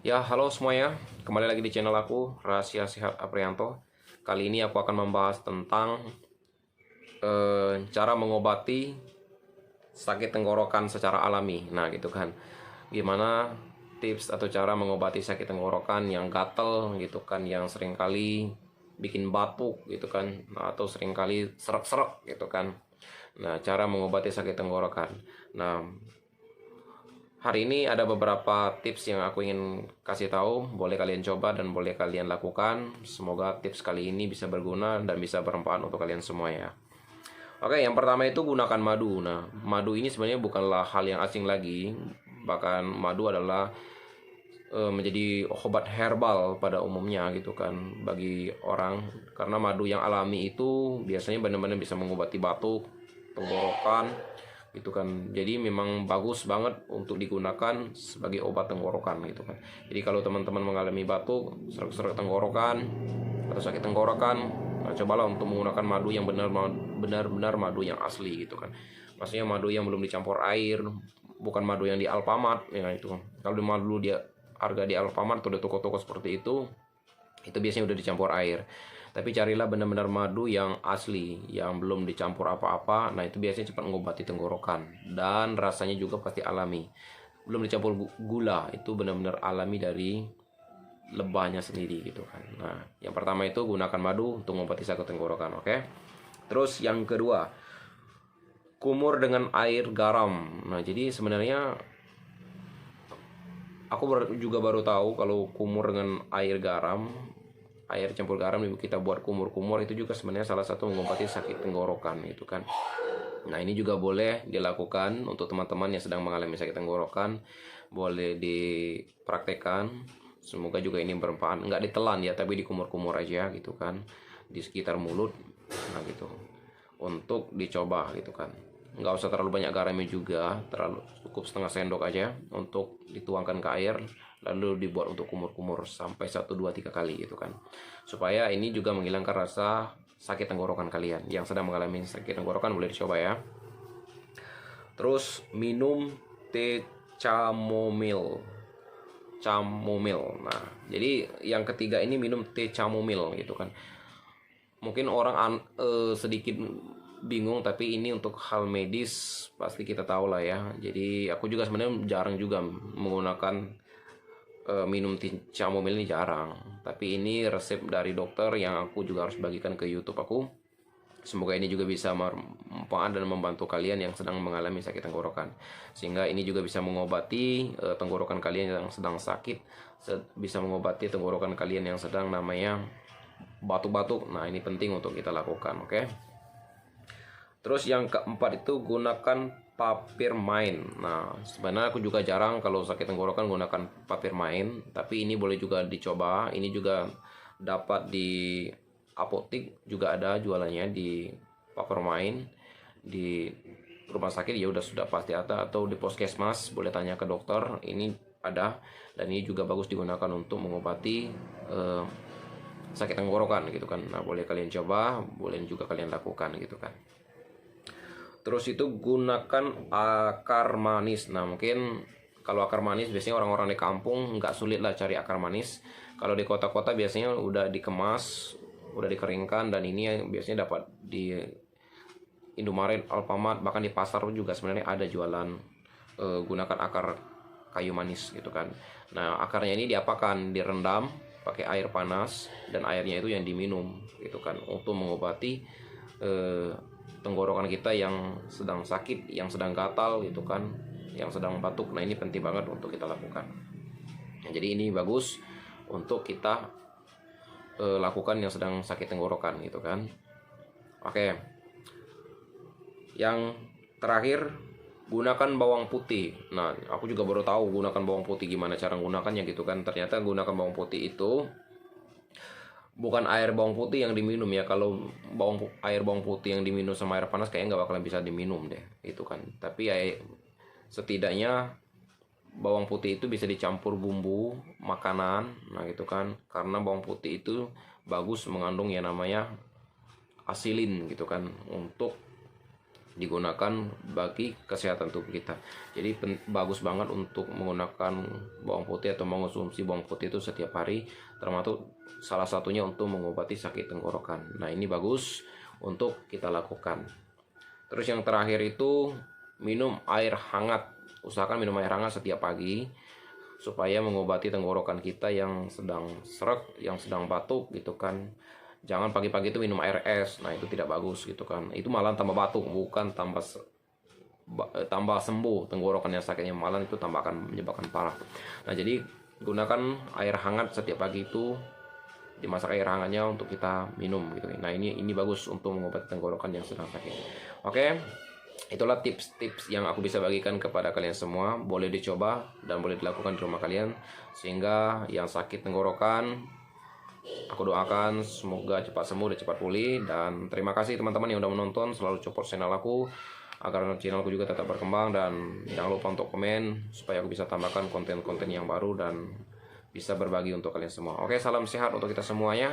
Ya, halo semuanya. Kembali lagi di channel aku, Rahasia Sehat Aprianto. Kali ini aku akan membahas tentang cara mengobati sakit tenggorokan secara alami. Nah, gitu kan. Gimana tips atau cara mengobati sakit tenggorokan yang gatel gitu kan, yang seringkali bikin batuk gitu kan, atau seringkali serak-serak gitu kan. Nah, cara mengobati sakit tenggorokan. Nah, hari ini ada beberapa tips yang aku ingin kasih tahu, boleh kalian coba dan boleh kalian lakukan. Semoga tips kali ini bisa berguna dan bisa bermanfaat untuk kalian semua ya. Oke, yang pertama itu gunakan madu. Nah, madu ini sebenarnya bukanlah hal yang asing lagi. Bahkan madu adalah menjadi obat herbal pada umumnya gitu kan bagi orang, karena madu yang alami itu biasanya benar-benar bisa mengobati batuk, tenggorokan gitu kan. Jadi memang bagus banget untuk digunakan sebagai obat tenggorokan gitu kan. Jadi kalau teman-teman mengalami batuk, serak-serak tenggorokan atau sakit tenggorokan, nah cobalah untuk menggunakan madu yang benar-benar madu yang asli gitu kan. Maksudnya madu yang belum dicampur air, bukan madu yang di Alfamart ya itu. Kalau di madu dia harga di Alfamart atau di toko-toko seperti itu biasanya udah dicampur air. Tapi carilah benar-benar madu yang asli, yang belum dicampur apa-apa. Nah, itu biasanya cepat mengobati tenggorokan dan rasanya juga pasti alami. Belum dicampur gula, itu benar-benar alami dari lebahnya sendiri gitu kan. Nah, yang pertama itu gunakan madu untuk mengobati sakit tenggorokan, oke? Terus yang kedua, kumur dengan air garam. Nah, jadi sebenarnya aku juga baru tahu kalau kumur dengan air garam, air campur garam kita buat kumur-kumur, itu juga sebenarnya salah satu mengobati sakit tenggorokan gitu kan. Nah, ini juga boleh dilakukan untuk teman-teman yang sedang mengalami sakit tenggorokan, boleh dipraktekkan. Semoga juga ini bermanfaat, nggak ditelan ya, tapi dikumur-kumur aja gitu kan di sekitar mulut. Nah gitu, untuk dicoba gitu kan. Nggak usah terlalu banyak garamnya juga, terlalu cukup setengah sendok aja untuk dituangkan ke air, lalu dibuat untuk kumur-kumur sampai 1, 2, 3 kali gitu kan, supaya ini juga menghilangkan rasa sakit tenggorokan kalian. Yang sedang mengalami sakit tenggorokan boleh dicoba ya. Terus minum teh chamomile. Nah, jadi yang ketiga ini minum teh chamomile gitu kan. Mungkin orang sedikit bingung, tapi ini untuk hal medis pasti kita tahu lah ya. Jadi aku juga sebenarnya jarang juga menggunakan minum chamomile ini, jarang. Tapi ini resep dari dokter yang aku juga harus bagikan ke YouTube aku. Semoga ini juga bisa bermanfaat dan membantu kalian yang sedang mengalami sakit tenggorokan, sehingga ini juga bisa mengobati tenggorokan kalian yang sedang sakit, bisa mengobati tenggorokan kalian yang sedang namanya batuk-batuk. Nah, ini penting untuk kita lakukan, oke? Terus yang keempat itu gunakan papirmain. Nah, sebenarnya aku juga jarang kalau sakit tenggorokan gunakan papirmain, tapi ini boleh juga dicoba. Ini juga dapat di apotik, juga ada jualannya di papirmain. Di rumah sakit ya sudah pasti ada, atau di puskesmas boleh tanya ke dokter, ini ada. Dan ini juga bagus digunakan untuk mengobati sakit tenggorokan gitu kan. Nah, boleh kalian coba, boleh juga kalian lakukan gitu kan. Terus itu gunakan akar manis. Nah, mungkin kalau akar manis biasanya orang-orang di kampung nggak sulit lah cari akar manis. Kalau di kota-kota biasanya udah dikemas, udah dikeringkan, dan ini biasanya dapat di Indomaret, Alfamart, bahkan di pasar juga sebenarnya ada jualan gunakan akar kayu manis gitu kan. Nah, akarnya ini diapakan? Direndam pakai air panas, dan airnya itu yang diminum gitu kan, untuk mengobati tenggorokan kita yang sedang sakit, yang sedang gatal gitu kan, yang sedang batuk. Nah, ini penting banget untuk kita lakukan. Nah, jadi ini bagus untuk kita lakukan yang sedang sakit tenggorokan gitu kan. Oke. Yang terakhir, gunakan bawang putih. Nah, aku juga baru tahu gunakan bawang putih, gimana cara menggunakannya gitu kan. Ternyata gunakan bawang putih itu bukan air bawang putih yang diminum ya. Kalau air bawang putih yang diminum sama air panas kayaknya nggak bakalan bisa diminum deh itu kan. Tapi ya setidaknya bawang putih itu bisa dicampur bumbu makanan, nah gitu kan, karena bawang putih itu bagus mengandung yang namanya asilin gitu kan, untuk digunakan bagi kesehatan tubuh kita. Jadi bagus banget untuk menggunakan bawang putih atau mengonsumsi bawang putih itu setiap hari, termasuk salah satunya untuk mengobati sakit tenggorokan. Nah, ini bagus untuk kita lakukan. Terus yang terakhir itu minum air hangat. Usahakan minum air hangat setiap pagi supaya mengobati tenggorokan kita yang sedang serak, yang sedang batuk gitu kan. Jangan pagi-pagi itu minum air es. Nah, itu tidak bagus gitu kan. Itu malah tambah batuk, bukan tambah sembuh tenggorokan yang sakitnya, malah itu tambah akan menyebabkan parah. Nah, jadi gunakan air hangat setiap pagi itu, dimasak air hangatnya untuk kita minum gitu. Nah, ini bagus untuk mengobati tenggorokan yang sedang sakit. Oke. Itulah tips-tips yang aku bisa bagikan kepada kalian semua. Boleh dicoba dan boleh dilakukan di rumah kalian, sehingga yang sakit tenggorokan, aku doakan semoga cepat sembuh dan cepat pulih. Dan terima kasih teman-teman yang udah menonton. Selalu support channel aku agar channelku juga tetap berkembang. Dan jangan lupa untuk komen supaya aku bisa tambahkan konten-konten yang baru dan bisa berbagi untuk kalian semua. Oke, salam sehat untuk kita semuanya.